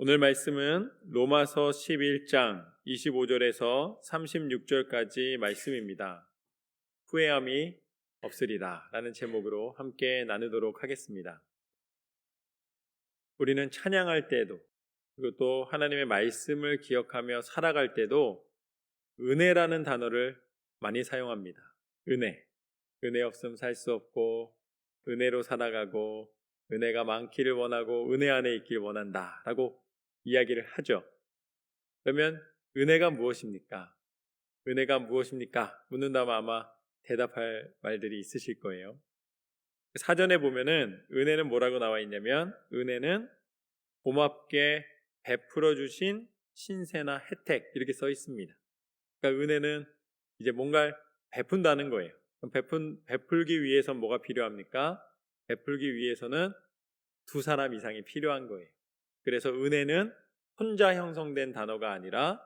오늘 말씀은 로마서 11장 25절에서 36절까지 말씀입니다. 후회함이 없으리라 라는 제목으로 함께 나누도록 하겠습니다. 우리는 찬양할 때도 그리고 또 하나님의 말씀을 기억하며 살아갈 때도 은혜라는 단어를 많이 사용합니다. 은혜 없으면 살 수 없고 은혜로 살아가고 은혜가 많기를 원하고 은혜 안에 있길 원한다 라고 이야기를 하죠. 그러면 은혜가 무엇입니까? 은혜가 무엇입니까? 묻는다면 아마 대답할 말들이 있으실 거예요. 사전에 보면은 은혜는 뭐라고 나와 있냐면 은혜는 고맙게 베풀어 주신 신세나 혜택 이렇게 써 있습니다. 그러니까 은혜는 이제 뭔가를 베푼다는 거예요. 그럼 베풀기 위해서는 뭐가 필요합니까? 베풀기 위해서는 두 사람 이상이 필요한 거예요. 그래서 은혜는 혼자 형성된 단어가 아니라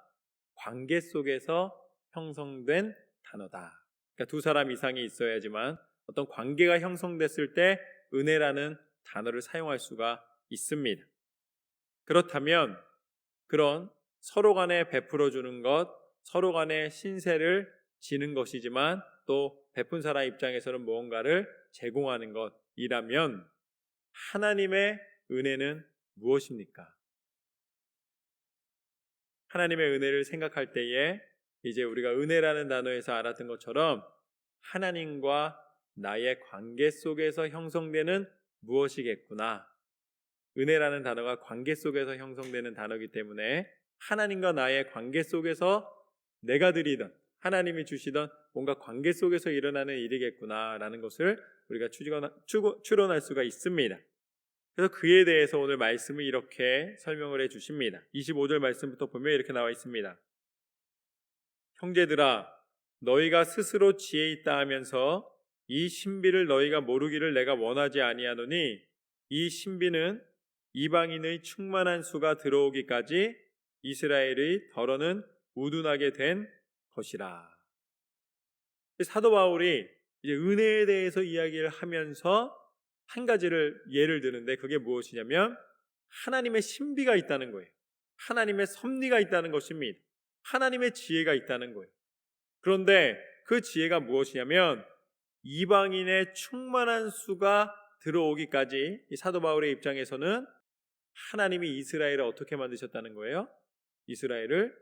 관계 속에서 형성된 단어다. 그러니까 두 사람 이상이 있어야지만 어떤 관계가 형성됐을 때 은혜라는 단어를 사용할 수가 있습니다. 그렇다면 그런 서로 간에 베풀어 주는 것, 서로 간에 신세를 지는 것이지만 또 베푼 사람 입장에서는 무언가를 제공하는 것이라면 하나님의 은혜는 무엇입니까? 하나님의 은혜를 생각할 때에 이제 우리가 은혜라는 단어에서 알았던 것처럼 하나님과 나의 관계 속에서 형성되는 무엇이겠구나. 은혜라는 단어가 관계 속에서 형성되는 단어이기 때문에 하나님과 나의 관계 속에서 내가 드리던 하나님이 주시던 뭔가 관계 속에서 일어나는 일이겠구나라는 것을 우리가 추론할 수가 있습니다. 그래서 그에 대해서 오늘 말씀을 이렇게 설명을 해 주십니다. 25절 말씀부터 보면 이렇게 나와 있습니다. 형제들아, 너희가 스스로 지혜 있다 하면서 이 신비를 너희가 모르기를 내가 원하지 아니하노니 이 신비는 이방인의 충만한 수가 들어오기까지 이스라엘의 덜어는 우둔하게 된 것이라. 사도 바울이 이제 은혜에 대해서 이야기를 하면서 한 가지를 예를 드는데 그게 무엇이냐면 하나님의 신비가 있다는 거예요. 하나님의 섭리가 있다는 것입니다. 하나님의 지혜가 있다는 거예요. 그런데 그 지혜가 무엇이냐면 이방인의 충만한 수가 들어오기까지 이 사도 바울의 입장에서는 하나님이 이스라엘을 어떻게 만드셨다는 거예요? 이스라엘을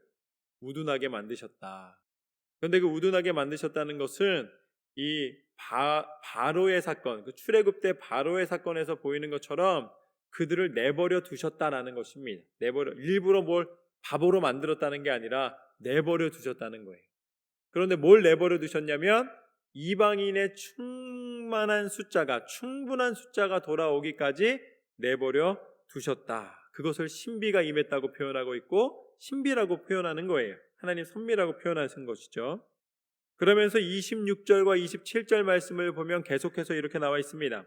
우둔하게 만드셨다. 그런데 그 우둔하게 만드셨다는 것은 이 바로의 사건, 그 출애굽 때 바로의 사건에서 보이는 것처럼 그들을 내버려 두셨다라는 것입니다. 일부러 뭘 바보로 만들었다는 게 아니라 내버려 두셨다는 거예요. 그런데 뭘 내버려 두셨냐면 이방인의 충분한 숫자가 돌아오기까지 내버려 두셨다. 그것을 신비가 임했다고 표현하고 있고 신비라고 표현하는 거예요. 하나님 섭리라고 표현하신 것이죠. 그러면서 26절과 27절 말씀을 보면 계속해서 이렇게 나와 있습니다.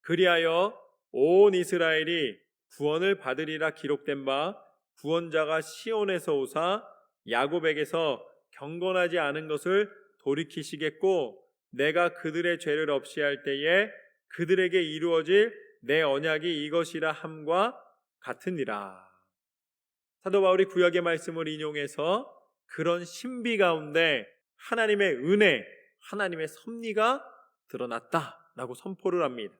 그리하여 온 이스라엘이 구원을 받으리라 기록된 바 구원자가 시온에서 오사 야곱에게서 경건하지 않은 것을 돌이키시겠고 내가 그들의 죄를 없이 할 때에 그들에게 이루어질 내 언약이 이것이라 함과 같으니라. 사도 바울이 구약의 말씀을 인용해서 그런 신비 가운데 하나님의 은혜, 하나님의 섭리가 드러났다라고 선포를 합니다.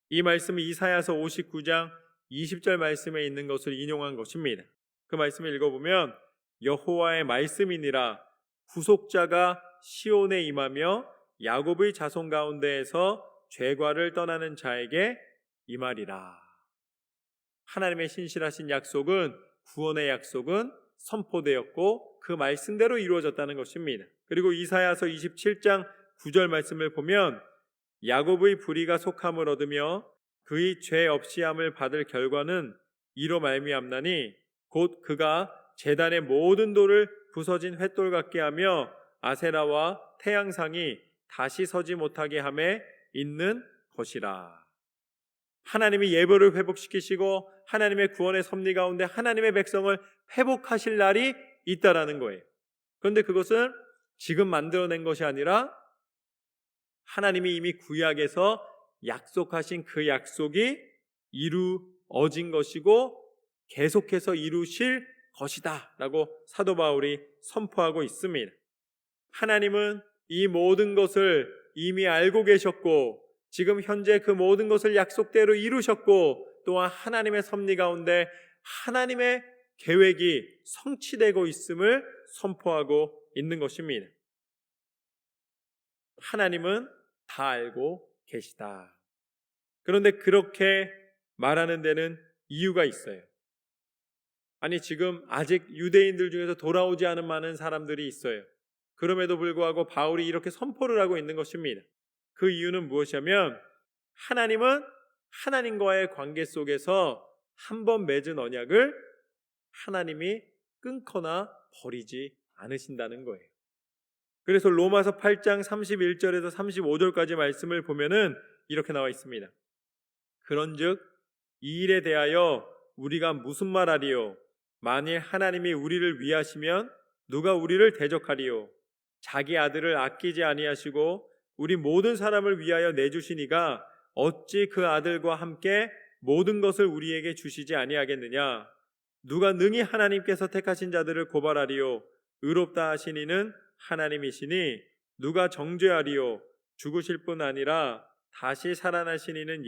이 말씀은 이사야서 59장 20절 말씀에 있는 것을 인용한 것입니다. 그 말씀을 읽어보면 여호와의 말씀이니라 구속자가 시온에 임하며 야곱의 자손 가운데에서 죄과를 떠나는 자에게 임하리라. 하나님의 신실하신 약속은 구원의 약속은 선포되었고 그 말씀대로 이루어졌다는 것입니다. 그리고 이사야서 27장 9절 말씀을 보면 야곱의 불의가 속함을 얻으며 그의 죄 없이함을 받을 결과는 이로 말미암나니 곧 그가 제단의 모든 돌을 부서진 횃돌 같게 하며 아세라와 태양상이 다시 서지 못하게 함에 있는 것이라. 하나님이 예배를 회복시키시고 하나님의 구원의 섭리 가운데 하나님의 백성을 회복하실 날이 있다라는 거예요. 그런데 그것은 지금 만들어낸 것이 아니라 하나님이 이미 구약에서 약속하신 그 약속이 이루어진 것이고 계속해서 이루실 것이다 라고 사도 바울이 선포하고 있습니다. 하나님은 이 모든 것을 이미 알고 계셨고 지금 현재 그 모든 것을 약속대로 이루셨고 또한 하나님의 섭리 가운데 하나님의 계획이 성취되고 있음을 선포하고 있는 것입니다. 하나님은 다 알고 계시다. 그런데 그렇게 말하는 데는 이유가 있어요. 아니, 지금 아직 유대인들 중에서 돌아오지 않은 많은 사람들이 있어요. 그럼에도 불구하고 바울이 이렇게 선포를 하고 있는 것입니다. 그 이유는 무엇이냐면 하나님은 하나님과의 관계 속에서 한번 맺은 언약을 하나님이 끊거나 버리지 않으신다는 거예요. 그래서 로마서 8장 31절에서 35절까지 말씀을 보면은 이렇게 나와 있습니다. 그런즉 이 일에 대하여 우리가 무슨 말하리요? 만일 하나님이 우리를 위하시면 누가 우리를 대적하리요? 자기 아들을 아끼지 아니하시고 우리 모든 사람을 위하여 내주시니가 어찌 그 아들과 함께 모든 것을 우리에게 주시지 아니하겠느냐? 누가 능히 하나님께서 택하신 자들을 고발하리요? 의롭다 하신 이는 하나님이시니 누가 정죄하리요? 죽으실 뿐 아니라 다시 살아나신 이는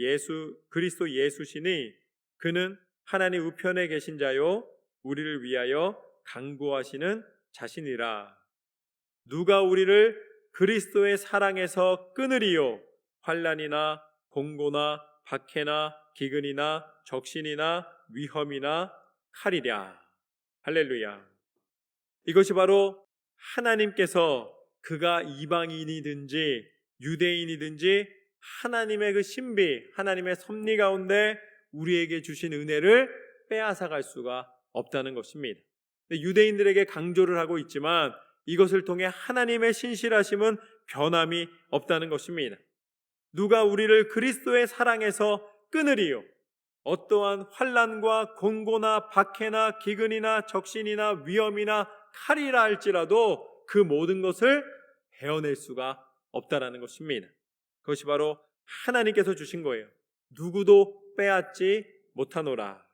그리스도 예수시니 그는 하나님 우편에 계신 자요 우리를 위하여 강구하시는 자신이라. 누가 우리를 그리스도의 사랑에서 끊으리요? 환난이나 공고나 박해나 기근이나 적신이나 위험이나 칼이랴. 할렐루야. 이것이 바로 하나님께서 그가 이방인이든지 유대인이든지 하나님의 그 신비, 하나님의 섭리 가운데 우리에게 주신 은혜를 빼앗아갈 수가 없다는 것입니다. 유대인들에게 강조를 하고 있지만 이것을 통해 하나님의 신실하심은 변함이 없다는 것입니다. 누가 우리를 그리스도의 사랑에서 끊으리요? 어떠한 환난과 공고나 박해나 기근이나 적신이나 위험이나 칼이라 할지라도 그 모든 것을 베어낼 수가 없다라는 것입니다. 그것이 바로 하나님께서 주신 거예요. 누구도 빼앗지 못하노라.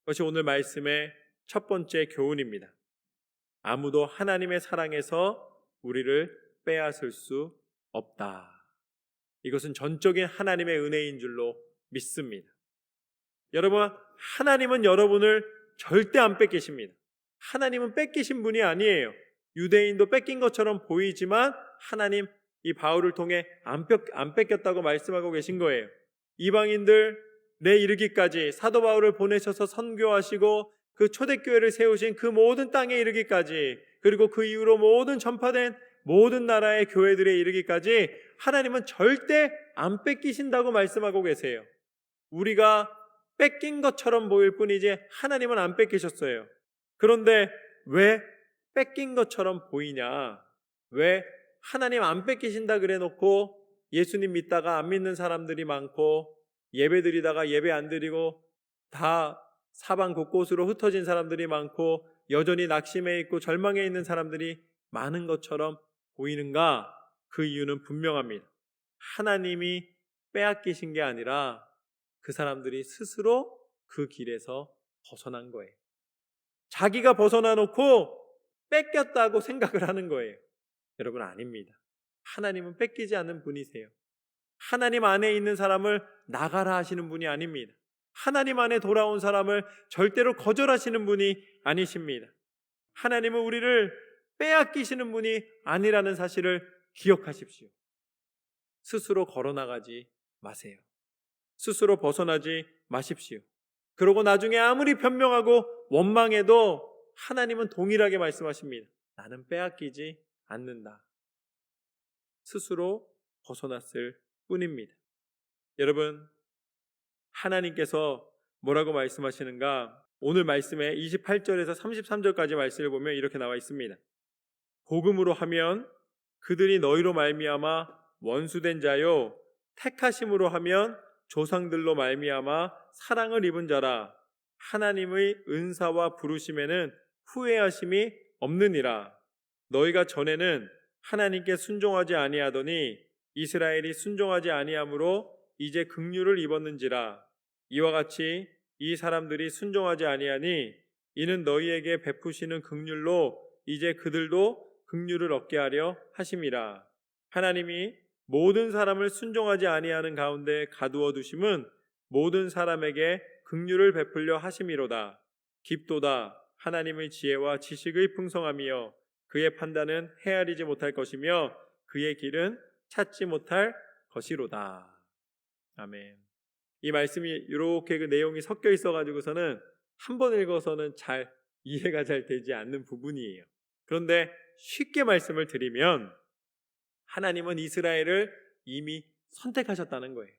그것이 오늘 말씀의 첫 번째 교훈입니다. 아무도 하나님의 사랑에서 우리를 빼앗을 수 없다. 이것은 전적인 하나님의 은혜인 줄로 믿습니다. 여러분, 하나님은 여러분을 절대 안 뺏기십니다. 하나님은 뺏기신 분이 아니에요. 유대인도 뺏긴 것처럼 보이지만 하나님 이 바울을 통해 안 뺏겼다고 말씀하고 계신 거예요. 이방인들에 이르기까지 사도 바울을 보내셔서 선교하시고 그 초대교회를 세우신 그 모든 땅에 이르기까지, 그리고 그 이후로 모든 전파된 모든 나라의 교회들에 이르기까지 하나님은 절대 안 뺏기신다고 말씀하고 계세요. 우리가 뺏긴 것처럼 보일 뿐이지 하나님은 안 뺏기셨어요. 그런데 왜 뺏긴 것처럼 보이냐? 왜 하나님 안 뺏기신다 그래 놓고 예수님 믿다가 안 믿는 사람들이 많고 예배 드리다가 예배 안 드리고 다 사방 곳곳으로 흩어진 사람들이 많고 여전히 낙심해 있고 절망해 있는 사람들이 많은 것처럼 보이는가? 그 이유는 분명합니다. 하나님이 빼앗기신 게 아니라 그 사람들이 스스로 그 길에서 벗어난 거예요. 자기가 벗어나 놓고 뺏겼다고 생각을 하는 거예요. 여러분, 아닙니다. 하나님은 뺏기지 않는 분이세요. 하나님 안에 있는 사람을 나가라 하시는 분이 아닙니다. 하나님 안에 돌아온 사람을 절대로 거절하시는 분이 아니십니다. 하나님은 우리를 빼앗기시는 분이 아니라는 사실을 기억하십시오. 스스로 걸어나가지 마세요. 스스로 벗어나지 마십시오. 그러고 나중에 아무리 변명하고 원망해도 하나님은 동일하게 말씀하십니다. 나는 빼앗기지 않는다. 스스로 벗어났을 뿐입니다. 여러분, 하나님께서 뭐라고 말씀하시는가? 오늘 말씀에 28절에서 33절까지 말씀을 보면 이렇게 나와 있습니다. 복음으로 하면 그들이 너희로 말미암아 원수된 자요, 택하심으로 하면 조상들로 말미암아 사랑을 입은 자라. 하나님의 은사와 부르심에는 후회하심이 없느니라. 너희가 전에는 하나님께 순종하지 아니하더니 이스라엘이 순종하지 아니하므로 이제 긍휼을 입었는지라. 이와 같이 이 사람들이 순종하지 아니하니 이는 너희에게 베푸시는 긍휼로 이제 그들도 긍휼을 얻게 하려 하심이라. 하나님이 모든 사람을 순종하지 아니하는 가운데 가두어 두심은 모든 사람에게 긍휼을 베풀려 하심이로다. 깊도다. 하나님의 지혜와 지식의 풍성함이여 그의 판단은 헤아리지 못할 것이며 그의 길은 찾지 못할 것이로다. 아멘. 이 말씀이 이렇게 그 내용이 섞여 있어가지고서는 한 번 읽어서는 잘 이해가 잘 되지 않는 부분이에요. 그런데 쉽게 말씀을 드리면 하나님은 이스라엘을 이미 선택하셨다는 거예요.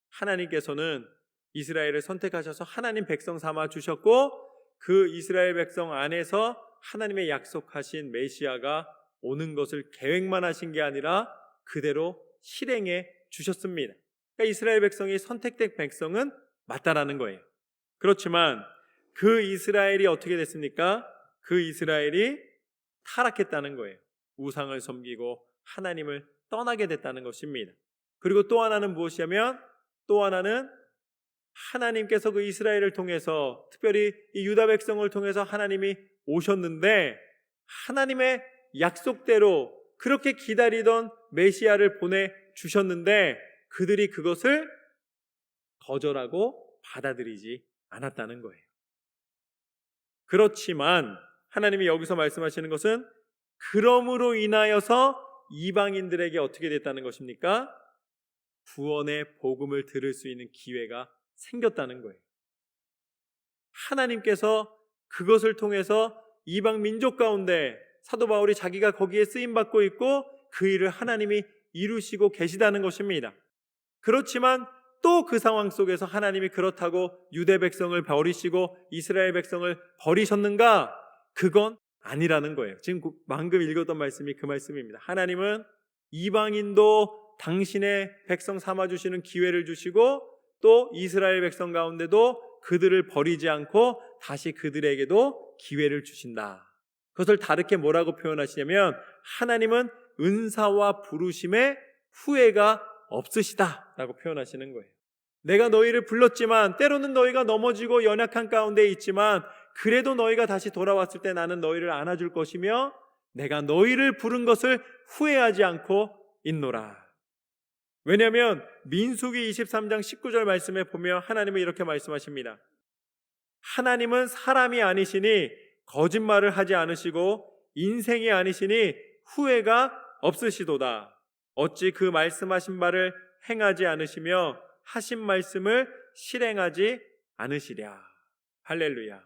하나님께서는 이스라엘을 선택하셔서 하나님 백성 삼아 주셨고 그 이스라엘 백성 안에서 하나님의 약속하신 메시아가 오는 것을 계획만 하신 게 아니라 그대로 실행해 주셨습니다. 그러니까 이스라엘 백성이 선택된 백성은 맞다라는 거예요. 그렇지만 그 이스라엘이 어떻게 됐습니까? 그 이스라엘이 타락했다는 거예요. 우상을 섬기고 하나님을 떠나게 됐다는 것입니다. 그리고 또 하나는 무엇이냐면 또 하나는 하나님께서 그 이스라엘을 통해서 특별히 이 유다 백성을 통해서 하나님이 오셨는데 하나님의 약속대로 그렇게 기다리던 메시아를 보내주셨는데 그들이 그것을 거절하고 받아들이지 않았다는 거예요. 그렇지만 하나님이 여기서 말씀하시는 것은 그러므로 인하여서 이방인들에게 어떻게 됐다는 것입니까? 구원의 복음을 들을 수 있는 기회가 생겼다는 거예요. 하나님께서 그것을 통해서 이방 민족 가운데 사도 바울이 자기가 거기에 쓰임받고 있고 그 일을 하나님이 이루시고 계시다는 것입니다. 그렇지만 또 그 상황 속에서 하나님이 그렇다고 유대 백성을 버리시고 이스라엘 백성을 버리셨는가? 그건 아니라는 거예요. 지금 방금 읽었던 말씀이 그 말씀입니다. 하나님은 이방인도 당신의 백성 삼아주시는 기회를 주시고 또 이스라엘 백성 가운데도 그들을 버리지 않고 다시 그들에게도 기회를 주신다. 그것을 다르게 뭐라고 표현하시냐면 하나님은 은사와 부르심에 후회가 없으시다라고 표현하시는 거예요. 내가 너희를 불렀지만 때로는 너희가 넘어지고 연약한 가운데 있지만 그래도 너희가 다시 돌아왔을 때 나는 너희를 안아줄 것이며 내가 너희를 부른 것을 후회하지 않고 있노라. 왜냐하면 민수기 23장 19절 말씀에 보면 하나님은 이렇게 말씀하십니다. 하나님은 사람이 아니시니 거짓말을 하지 않으시고 인생이 아니시니 후회가 없으시도다. 어찌 그 말씀하신 바를 행하지 않으시며 하신 말씀을 실행하지 않으시랴. 할렐루야.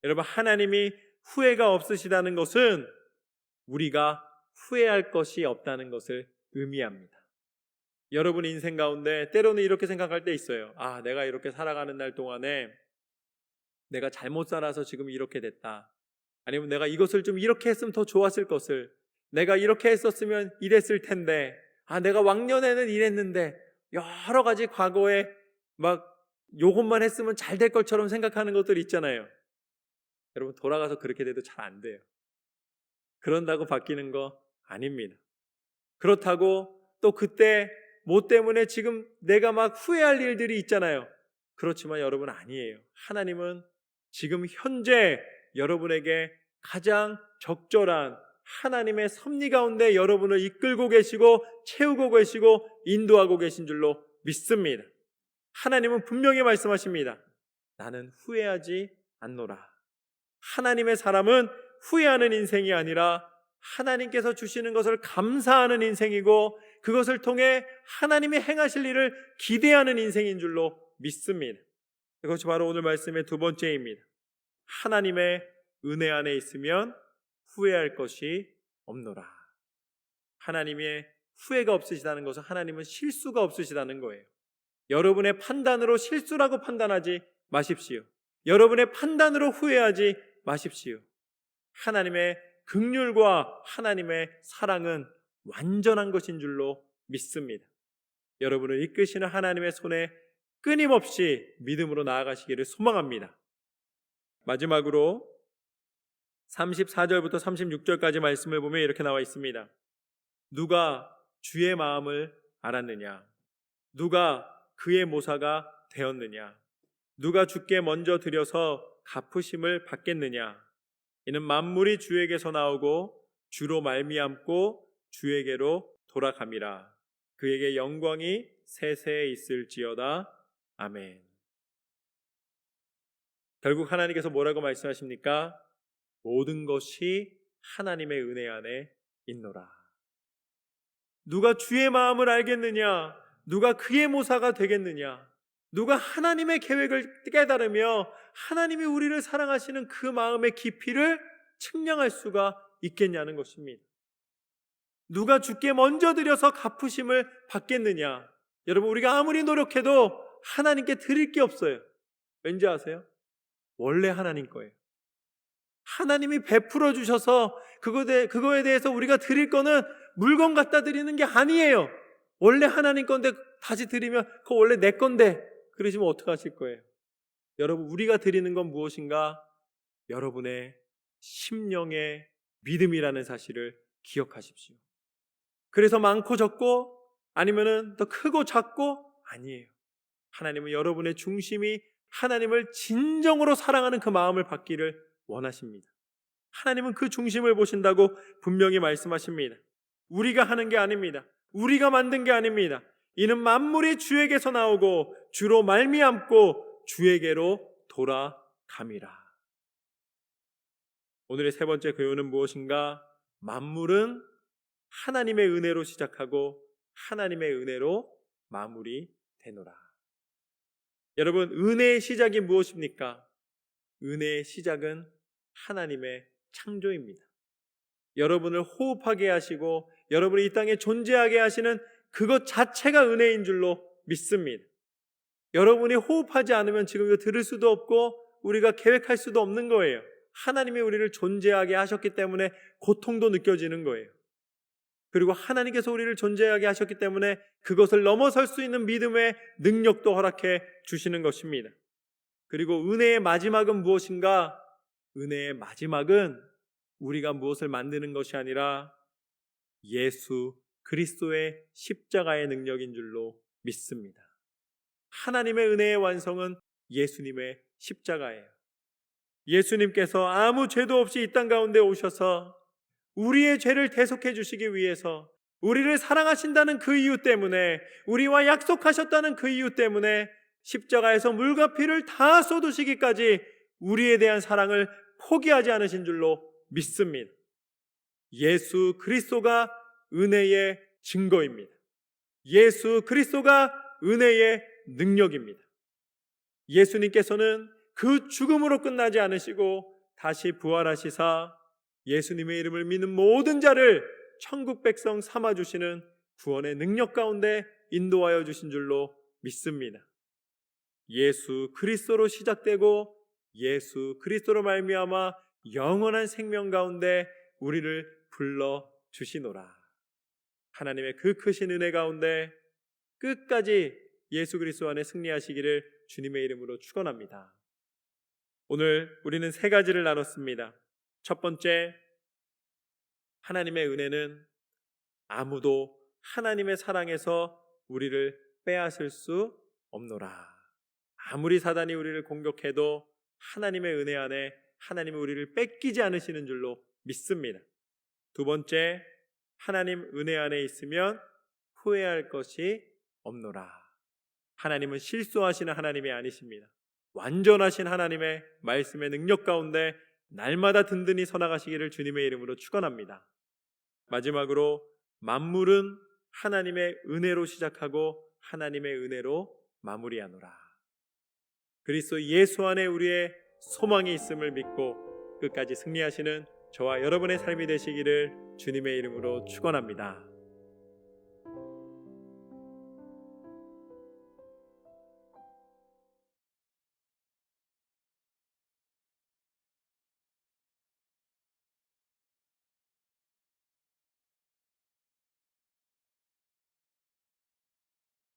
여러분, 하나님이 후회가 없으시다는 것은 우리가 후회할 것이 없다는 것을 의미합니다. 여러분 인생 가운데 때로는 이렇게 생각할 때 있어요. 아, 내가 이렇게 살아가는 날 동안에 내가 잘못 살아서 지금 이렇게 됐다. 아니면 내가 이것을 좀 이렇게 했으면 더 좋았을 것을, 내가 이렇게 했었으면 이랬을 텐데, 아, 내가 왕년에는 이랬는데, 여러 가지 과거에 막 요것만 했으면 잘 될 것처럼 생각하는 것들 있잖아요. 여러분, 돌아가서 그렇게 돼도 잘 안 돼요. 그런다고 바뀌는 거 아닙니다. 그렇다고 또 그때 뭐 때문에 지금 내가 막 후회할 일들이 있잖아요. 그렇지만 여러분 아니에요. 하나님은 지금 현재 여러분에게 가장 적절한 하나님의 섭리 가운데 여러분을 이끌고 계시고 채우고 계시고 인도하고 계신 줄로 믿습니다. 하나님은 분명히 말씀하십니다. 나는 후회하지 않노라. 하나님의 사람은 후회하는 인생이 아니라 하나님께서 주시는 것을 감사하는 인생이고 그것을 통해 하나님이 행하실 일을 기대하는 인생인 줄로 믿습니다. 그것이 바로 오늘 말씀의 두 번째입니다. 하나님의 은혜 안에 있으면 후회할 것이 없노라. 하나님의 후회가 없으시다는 것은 하나님은 실수가 없으시다는 거예요. 여러분의 판단으로 실수라고 판단하지 마십시오. 여러분의 판단으로 후회하지 마십시오. 하나님의 긍휼과 하나님의 사랑은 완전한 것인 줄로 믿습니다. 여러분을 이끄시는 하나님의 손에 끊임없이 믿음으로 나아가시기를 소망합니다. 마지막으로 34절부터 36절까지 말씀을 보면 이렇게 나와 있습니다. 누가 주의 마음을 알았느냐? 누가 그의 모사가 되었느냐? 누가 주께 먼저 드려서 갚으심을 받겠느냐? 이는 만물이 주에게서 나오고 주로 말미암고 주에게로 돌아감이라. 그에게 영광이 세세에 있을지어다. 아멘. 결국 하나님께서 뭐라고 말씀하십니까? 모든 것이 하나님의 은혜 안에 있노라. 누가 주의 마음을 알겠느냐? 누가 그의 모사가 되겠느냐? 누가 하나님의 계획을 깨달으며 하나님이 우리를 사랑하시는 그 마음의 깊이를 측량할 수가 있겠냐는 것입니다. 누가 주께 먼저 드려서 갚으심을 받겠느냐? 여러분, 우리가 아무리 노력해도 하나님께 드릴 게 없어요. 왠지 아세요? 원래 하나님 거예요. 하나님이 베풀어 주셔서 그거에 대해서 우리가 드릴 거는 물건 갖다 드리는 게 아니에요. 원래 하나님 건데 다시 드리면 그거 원래 내 건데 그러시면 어떡하실 거예요? 여러분, 우리가 드리는 건 무엇인가? 여러분의 심령의 믿음이라는 사실을 기억하십시오. 그래서 많고 적고 아니면은 더 크고 작고 아니에요. 하나님은 여러분의 중심이 하나님을 진정으로 사랑하는 그 마음을 받기를 원하십니다. 하나님은 그 중심을 보신다고 분명히 말씀하십니다. 우리가 하는 게 아닙니다. 우리가 만든 게 아닙니다. 이는 만물이 주에게서 나오고 주로 말미암고 주에게로 돌아감이라. 오늘의 세 번째 교훈은 무엇인가? 만물은 하나님의 은혜로 시작하고 하나님의 은혜로 마무리되노라. 여러분, 은혜의 시작이 무엇입니까? 은혜의 시작은 하나님의 창조입니다. 여러분을 호흡하게 하시고 여러분이 이 땅에 존재하게 하시는 그것 자체가 은혜인 줄로 믿습니다. 여러분이 호흡하지 않으면 지금 이거 들을 수도 없고 우리가 계획할 수도 없는 거예요. 하나님이 우리를 존재하게 하셨기 때문에 고통도 느껴지는 거예요. 그리고 하나님께서 우리를 존재하게 하셨기 때문에 그것을 넘어설 수 있는 믿음의 능력도 허락해 주시는 것입니다. 그리고 은혜의 마지막은 무엇인가? 은혜의 마지막은 우리가 무엇을 만드는 것이 아니라 예수 그리스도의 십자가의 능력인 줄로 믿습니다. 하나님의 은혜의 완성은 예수님의 십자가예요. 예수님께서 아무 죄도 없이 이 땅 가운데 오셔서 우리의 죄를 대속해 주시기 위해서, 우리를 사랑하신다는 그 이유 때문에, 우리와 약속하셨다는 그 이유 때문에 십자가에서 물과 피를 다 쏟으시기까지 우리에 대한 사랑을 포기하지 않으신 줄로 믿습니다. 예수 그리스도가 은혜의 증거입니다. 예수 그리스도가 은혜의 능력입니다. 예수님께서는 그 죽음으로 끝나지 않으시고 다시 부활하시사 예수님의 이름을 믿는 모든 자를 천국 백성 삼아주시는 구원의 능력 가운데 인도하여 주신 줄로 믿습니다. 예수 그리스도로 시작되고 예수 그리스도로 말미암아 영원한 생명 가운데 우리를 불러주시노라. 하나님의 그 크신 은혜 가운데 끝까지 예수 그리스도 안에 승리하시기를 주님의 이름으로 축원합니다. 오늘 우리는 세 가지를 나눴습니다. 첫 번째, 하나님의 은혜는 아무도 하나님의 사랑에서 우리를 빼앗을 수 없노라. 아무리 사단이 우리를 공격해도 하나님의 은혜 안에 하나님은 우리를 뺏기지 않으시는 줄로 믿습니다. 두 번째, 하나님 은혜 안에 있으면 후회할 것이 없노라. 하나님은 실수하시는 하나님이 아니십니다. 완전하신 하나님의 말씀의 능력 가운데 날마다 든든히 서나가시기를 주님의 이름으로 축원합니다. 마지막으로, 만물은 하나님의 은혜로 시작하고 하나님의 은혜로 마무리하노라. 그리스도 예수 안에 우리의 소망이 있음을 믿고 끝까지 승리하시는 저와 여러분의 삶이 되시기를 주님의 이름으로 축원합니다.